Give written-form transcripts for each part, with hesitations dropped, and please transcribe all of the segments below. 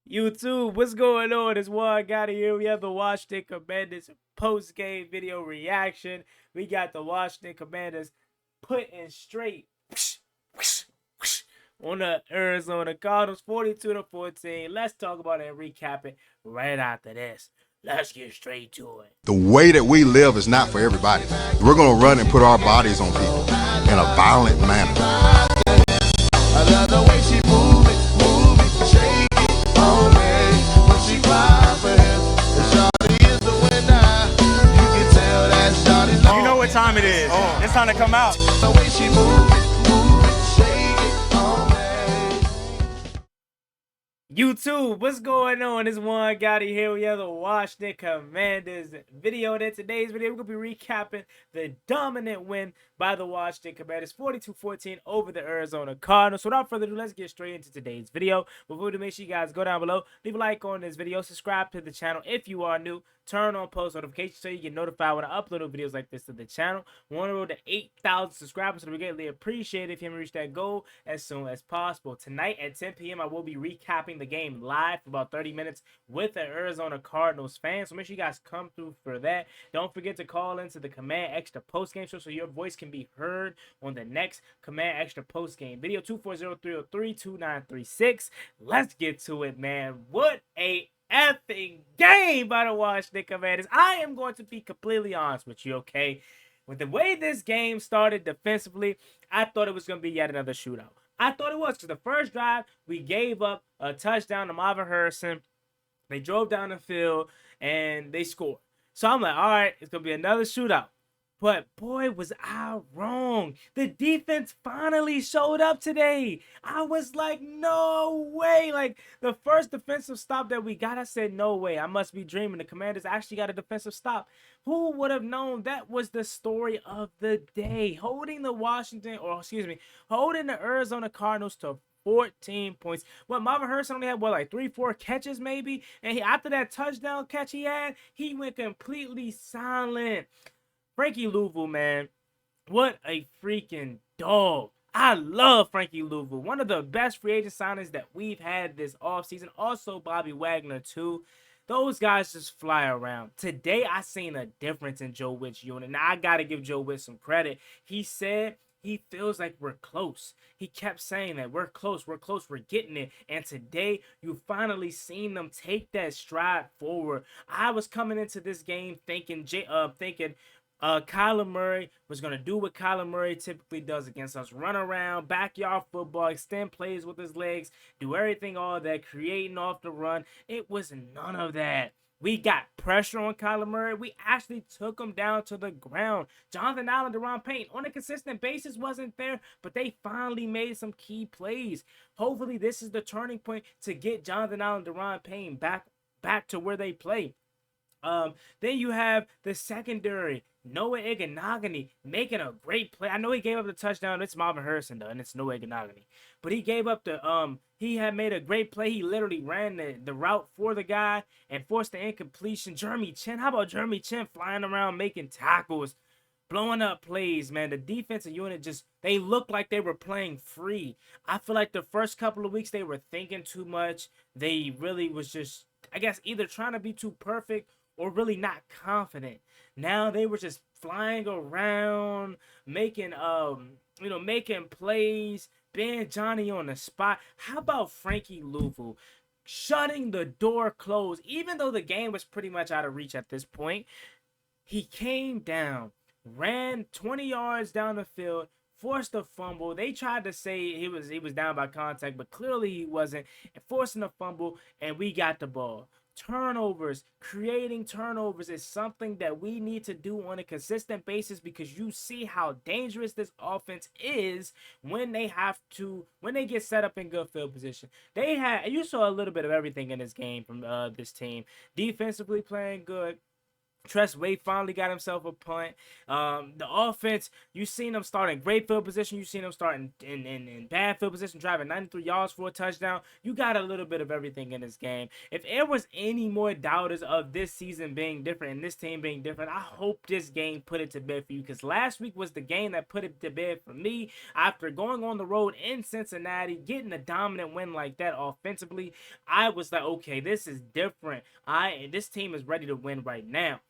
YouTube, what's going on? It's Juan Gotti here. We have the Washington Commanders post-game video reaction. We got the Washington Commanders putting straight on the Arizona Cardinals, 42-14. Let's talk about it and recap it right after this. Let's get straight to it. The way that we live is not for everybody. We're going to run and put our bodies on people in a violent manner. I love the way she move it, shake it on me. When she cry for him, and Shawty is the winner. You can tell that Shawty's on. You know what time it is. It's time to come out. The way she move it, shake it on me. YouTube, what's going on? It's Juan Gotti here. We have the Washington Commanders video. And in today's video, we're going to be recapping the dominant win by the Washington Commanders, 42-14 over the Arizona Cardinals. So without further ado, let's get straight into today's video. Before we do, make sure you guys go down below, leave a like on this video, subscribe to the channel if you are new, turn on post notifications so you get notified when I upload videos like this to the channel. We want to roll to 8,000 subscribers, so we greatly appreciate it if you can reach that goal as soon as possible. Tonight at 10 p.m., I will be recapping the game live for about 30 minutes with the Arizona Cardinals fans. So make sure you guys come through for that. Don't forget to call into the Command Extra post-game show so your voice can be heard on the next Command Extra post-game video. 240-303-2936. Let's get to it, man. What a effing game by the Washington Commanders. I am going to be completely honest with you, okay? With the way this game started defensively, I thought it was going to be yet another shootout. I thought it was, because the first drive, we gave up a touchdown to Marvin Harrison. They drove down the field, and they scored. So I'm like, all right, it's going to be another shootout. But boy, was I wrong. The defense finally showed up today. I was like, no way. Like, the first defensive stop that we got, I said, no way. I must be dreaming. The Commanders actually got a defensive stop. Who would have known that was the story of the day? Holding the Arizona Cardinals to 14 points. Well, Marvin Harrison only had, what, like 3-4 catches maybe? And after that touchdown catch he had, he went completely silent. Frankie Louisville, man, what a freaking dog. I love Frankie Louisville. One of the best free agent signings that we've had this offseason. Also, Bobby Wagner, too. Those guys just fly around. Today, I seen a difference in Joe Witt's unit. Now, I got to give Joe Witt some credit. He said he feels like we're close. He kept saying that we're close, we're getting it. And today, you finally seen them take that stride forward. I was coming into this game thinking Kyler Murray was going to do what Kyler Murray typically does against us. Run around, backyard football, extend plays with his legs, do everything all that, creating off the run. It was none of that. We got pressure on Kyler Murray. We actually took him down to the ground. Jonathan Allen, Deron Payne, on a consistent basis wasn't there, but they finally made some key plays. Hopefully, this is the turning point to get Jonathan Allen, Deron Payne back to where they play. Then you have the secondary. Noah Iganagani making a great play. I know he gave up the touchdown. It's Marvin Harrison, though, and it's Noah Iganagani. But he gave up he had made a great play. He literally ran the route for the guy and forced the incompletion. Jeremy Chin, how about Jeremy Chin flying around making tackles, blowing up plays, man? The defensive unit they looked like they were playing free. I feel like the first couple of weeks they were thinking too much. They really was just, I guess, either trying to be too perfect or really not confident. Now they were just flying around, making plays, being Johnny on the spot. How about Frankie Louisville shutting the door closed? Even though the game was pretty much out of reach at this point, he came down, ran 20 yards down the field, forced a fumble. They tried to say he was down by contact, but clearly he wasn't, and forcing a fumble, and we got the ball. Turnovers, creating turnovers is something that we need to do on a consistent basis, because you see how dangerous this offense is when they get set up in good field position. You saw a little bit of everything in this game from this team. Defensively playing good, Tress Way finally got himself a punt. The offense, you seen them start in great field position. You seen them starting in bad field position, driving 93 yards for a touchdown. You got a little bit of everything in this game. If there was any more doubters of this season being different and this team being different, I hope this game put it to bed for you, because last week was the game that put it to bed for me. After going on the road in Cincinnati, getting a dominant win like that offensively, I was like, okay, this is different. This team is ready to win right now.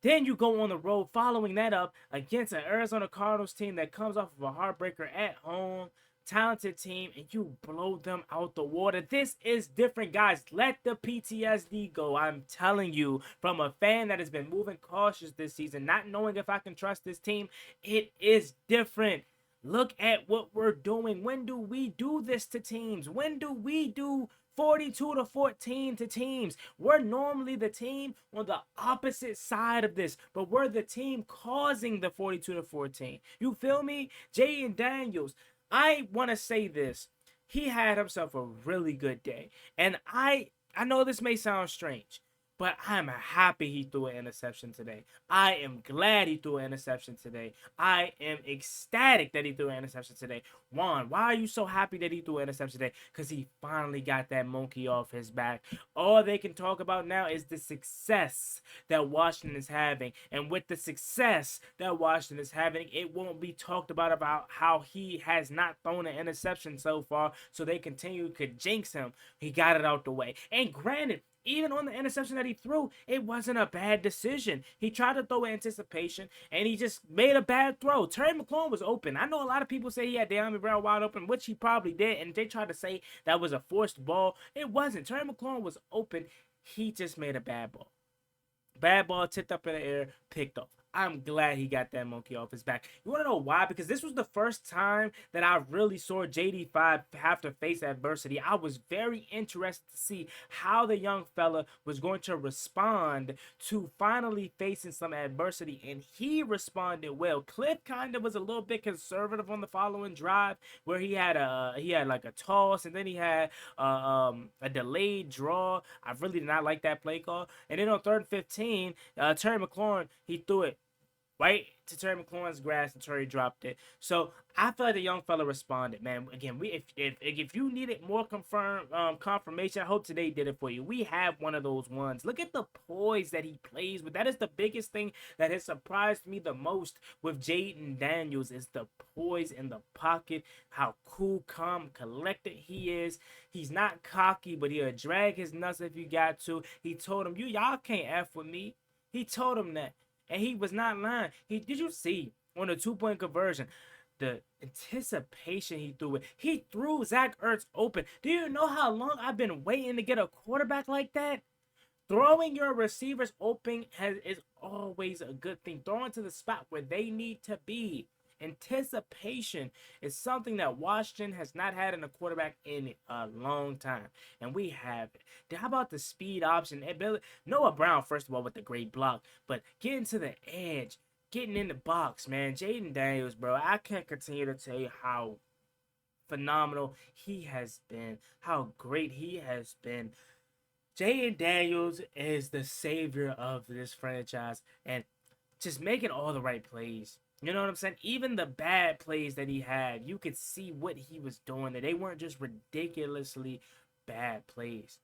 Then you go on the road following that up against an Arizona Cardinals team that comes off of a heartbreaker at home, talented team, and you blow them out the water. This is different, guys. Let the PTSD go. I'm telling you, from a fan that has been moving cautious this season, not knowing if I can trust this team, it is different. Look at what we're doing. When do we do this to teams? When do we do 42-14 to teams? We're normally the team on the opposite side of this, but we're the team causing the 42-14. You feel me? Jayden Daniels, I want to say this. He had himself a really good day. And I know this may sound strange, but I'm happy he threw an interception today. I am glad he threw an interception today. I am ecstatic that he threw an interception today. Juan, why are you so happy that he threw an interception today? Because he finally got that monkey off his back. All they can talk about now is the success that Washington is having. And with the success that Washington is having, it won't be talked about how he has not thrown an interception so far. So they continue to jinx him. He got it out the way. And granted, even on the interception that he threw, it wasn't a bad decision. He tried to throw anticipation, and he just made a bad throw. Terry McLaurin was open. I know a lot of people say he had De'Ami Brown wide open, which he probably did, and they tried to say that was a forced ball. It wasn't. Terry McLaurin was open. He just made a bad ball. Bad ball, tipped up in the air, picked off. I'm glad he got that monkey off his back. You want to know why? Because this was the first time that I really saw JD5 have to face adversity. I was very interested to see how the young fella was going to respond to finally facing some adversity, and he responded well. Cliff kind of was a little bit conservative on the following drive, where he had like a toss, and then he had a delayed draw. I really did not like that play call. And then on 3rd and 15, Terry McLaurin, he threw it right to Terry McLaurin's grass, and Terry dropped it. So I feel like the young fella responded, man. Again, if you needed more confirmation, I hope today did it for you. We have one of those ones. Look at the poise that he plays with. That is the biggest thing that has surprised me the most with Jayden Daniels, is the poise in the pocket, how cool, calm, collected he is. He's not cocky, but he'll drag his nuts if you got to. He told him, y'all can't F with me. He told him that. And he was not lying. Did you see on the 2-point conversion, the anticipation he threw it? He threw Zach Ertz open. Do you know how long I've been waiting to get a quarterback like that? Throwing your receivers open is always a good thing. Throwing to the spot where they need to be. Anticipation is something that Washington has not had in a quarterback in a long time, and we have it. How about the speed option? Noah Brown, first of all, with the great block, but getting to the edge, getting in the box, man. Jayden Daniels, bro, I can't continue to tell you how phenomenal he has been, how great he has been. Jayden Daniels is the savior of this franchise, and just making all the right plays. You know what I'm saying? Even the bad plays that he had, you could see what he was doing. That they weren't just ridiculously bad plays.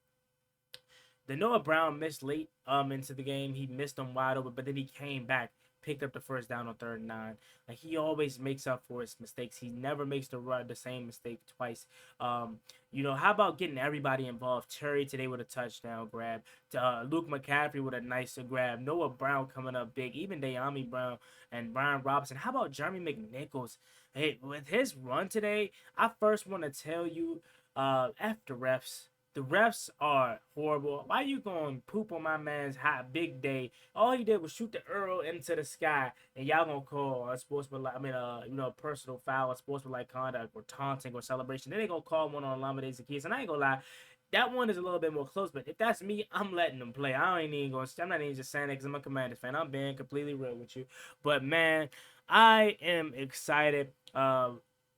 The Noah Brown missed late into the game. He missed them wide open, but then he came back, picked up the first down on 3rd and 9. Like, he always makes up for his mistakes. He never makes the same mistake twice. How about getting everybody involved? Terry today with a touchdown grab. Luke McCaffrey with a nice grab. Noah Brown coming up big. Even De'Ami Brown and Brian Robinson. How about Jeremy McNichols? Hey, with his run today, I first want to tell you, after refs. The refs are horrible. Why you gonna poop on my man's hot big day? All he did was shoot the arrow into the sky, and y'all gonna call a personal foul, a sportsmanlike conduct, or taunting, or celebration. Then they gonna call one on Lamade Zaccheaus, and I ain't gonna lie, that one is a little bit more close. But if that's me, I'm letting them play. I'm not even just saying it because I'm a Commanders fan. I'm being completely real with you. But man, I am excited.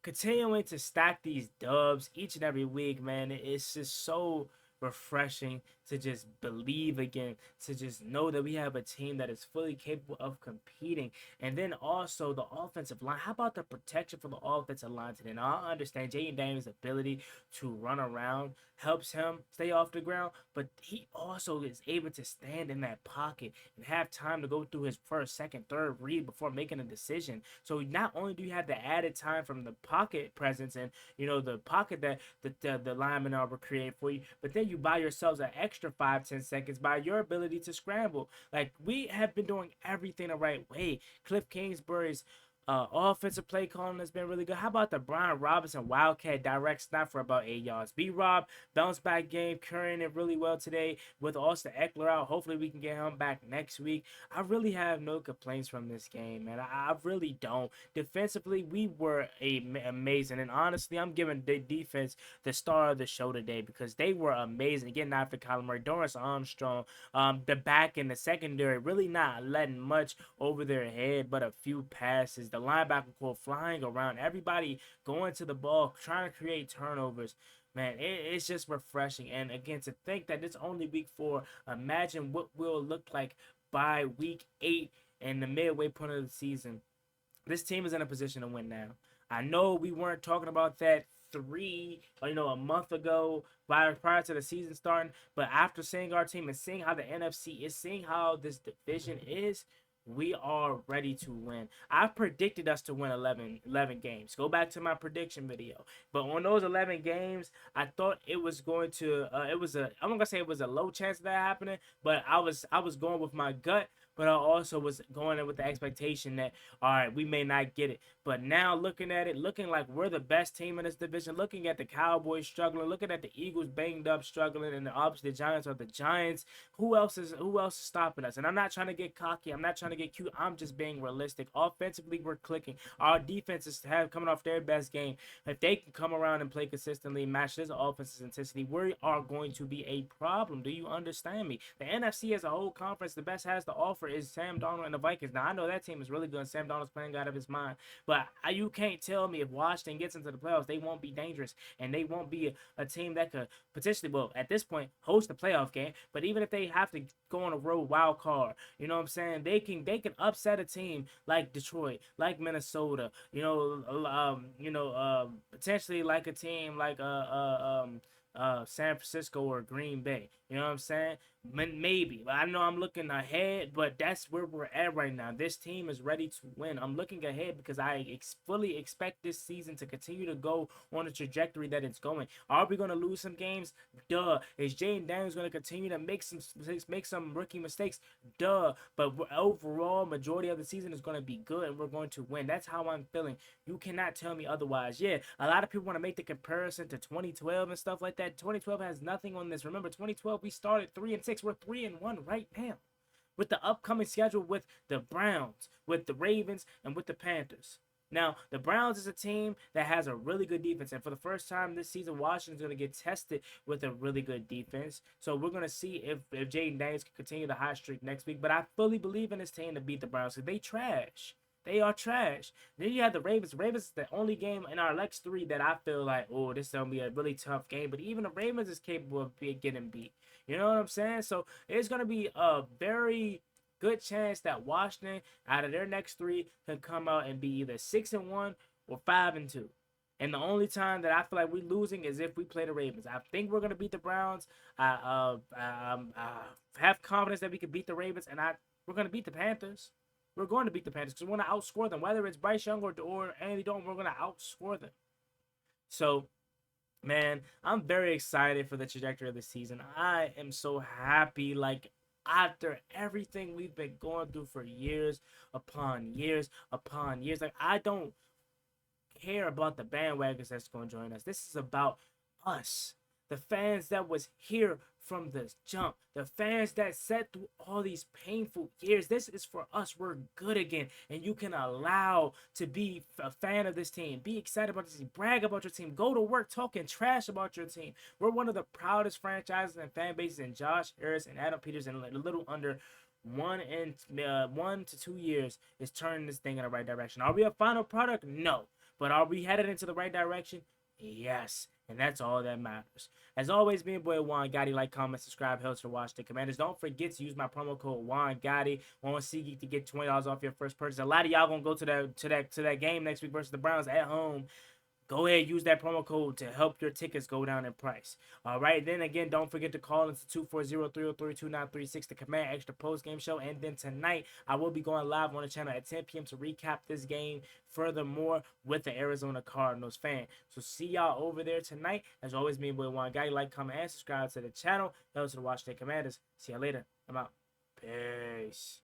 Continuing to stack these dubs each and every week, man. It's just so refreshing to just believe again, to just know that we have a team that is fully capable of competing. And then also the offensive line. How about the protection for the offensive line today? Now, I understand Jayden Daniels' ability to run around helps him stay off the ground, but he also is able to stand in that pocket and have time to go through his first, second, third read before making a decision. So not only do you have the added time from the pocket presence and the pocket that the linemen are creating for you, but then you buy yourselves an extra 5-10 seconds by your ability to scramble. Like, we have been doing everything the right way. Cliff Kingsbury's offensive play calling has been really good. How about the Brian Robinson Wildcat direct snap for about 8 yards? B-Rob, bounce back game, carrying it really well today with Austin Eckler out. Hopefully we can get him back next week. I really have no complaints from this game, man. I really don't. Defensively, we were amazing. And honestly, I'm giving the defense the star of the show today because they were amazing. Getting after Kyler Murray, Dorrance Armstrong, the back and the secondary really not letting much over their head, but a few passes. The linebacker core flying around, everybody going to the ball, trying to create turnovers. Man, it's just refreshing. And again, to think that it's only week 4, imagine what we'll look like by week 8 and the midway point of the season. This team is in a position to win now. I know we weren't talking about that a month ago prior to the season starting, but after seeing our team and seeing how the NFC is, seeing how this division is, we are ready to win. I predicted us to win 11 games. Go back to my prediction video. But on those 11 games, I thought it was going to I'm not going to say it was a low chance of that happening, but I was going with my gut, but I also was going in with the expectation that, all right, we may not get it. But now looking at it, looking like we're the best team in this division, looking at the Cowboys struggling, looking at the Eagles banged up, struggling, and obviously the Giants are the Giants. Who else is stopping us? And I'm not trying to get cocky. I'm not trying to get cute. I'm just being realistic. Offensively, we're clicking. Our defenses have coming off their best game. If they can come around and play consistently, match this offense's intensity, we are going to be a problem. Do you understand me? The NFC as a whole conference, the best has to offer is Sam Darnold and the Vikings. Now, I know that team is really good. Sam Darnold's playing out of his mind. But you can't tell me if Washington gets into the playoffs, they won't be dangerous. And they won't be a team that could potentially, well, at this point, host a playoff game. But even if they have to go on a road wild card, you know what I'm saying? They can upset a team like Detroit, like Minnesota, potentially like a team like San Francisco or Green Bay. You know what I'm saying? Maybe. I know I'm looking ahead, but that's where we're at right now. This team is ready to win. I'm looking ahead because I fully expect this season to continue to go on the trajectory that it's going. Are we going to lose some games? Duh. Is Jayden Daniels going to continue to make some rookie mistakes? Duh. But overall, majority of the season is going to be good, and we're going to win. That's how I'm feeling. You cannot tell me otherwise. Yeah, a lot of people want to make the comparison to 2012 and stuff like that. 2012 has nothing on this. Remember, 2012, we started 3-6. We're 3-1 right now. With the upcoming schedule with the Browns, with the Ravens, and with the Panthers. Now, the Browns is a team that has a really good defense. And for the first time this season, Washington's going to get tested with a really good defense. So we're going to see if Jayden Daniels can continue the hot streak next week. But I fully believe in this team to beat the Browns because they trash. They are trash. Then you have the Ravens. Ravens is the only game in our next 3 that I feel like, oh, this is going to be a really tough game. But even the Ravens is capable of getting beat. You know what I'm saying? So it's going to be a very good chance that Washington, out of their next 3, can come out and be either 6-1 or 5-2. And the only time that I feel like we're losing is if we play the Ravens. I think we're going to beat the Browns. I have confidence that we can beat the Ravens. And we're going to beat the Panthers. We're going to beat the Panthers because we want to outscore them. Whether it's Bryce Young or Andy Dalton, we're going to outscore them. So, man, I'm very excited for the trajectory of the season. I am so happy, like, after everything we've been going through for years upon years upon years. Like, I don't care about the bandwagons that's going to join us. This is about us. The fans that was here from the jump. The fans that sat through all these painful years. This is for us. We're good again. And you can allow to be a fan of this team. Be excited about this team. Brag about your team. Go to work talking trash about your team. We're one of the proudest franchises and fan bases. And Josh Harris and Adam Peters in a little under 1 to 2 years is turning this thing in the right direction. Are we a final product? No. But are we headed into the right direction? Yes. And that's all that matters. As always, me and boy Juan Gotti. Like, comment, subscribe, helps to watch the Commanders. Don't forget to use my promo code Juan Gotti on SeatGeek to get $20 off your first purchase. A lot of y'all gonna go to that game next week versus the Browns at home. Go ahead, use that promo code to help your tickets go down in price. All right, then again, don't forget to call into 240-303-2936 to Command Extra Post Game Show. And then tonight, I will be going live on the channel at 10 p.m. to recap this game furthermore with the Arizona Cardinals fan. So see y'all over there tonight. As always, me and boy Juan Guy. Like, comment, and subscribe to the channel. Helps to watch the Commanders. See y'all later. I'm out. Peace.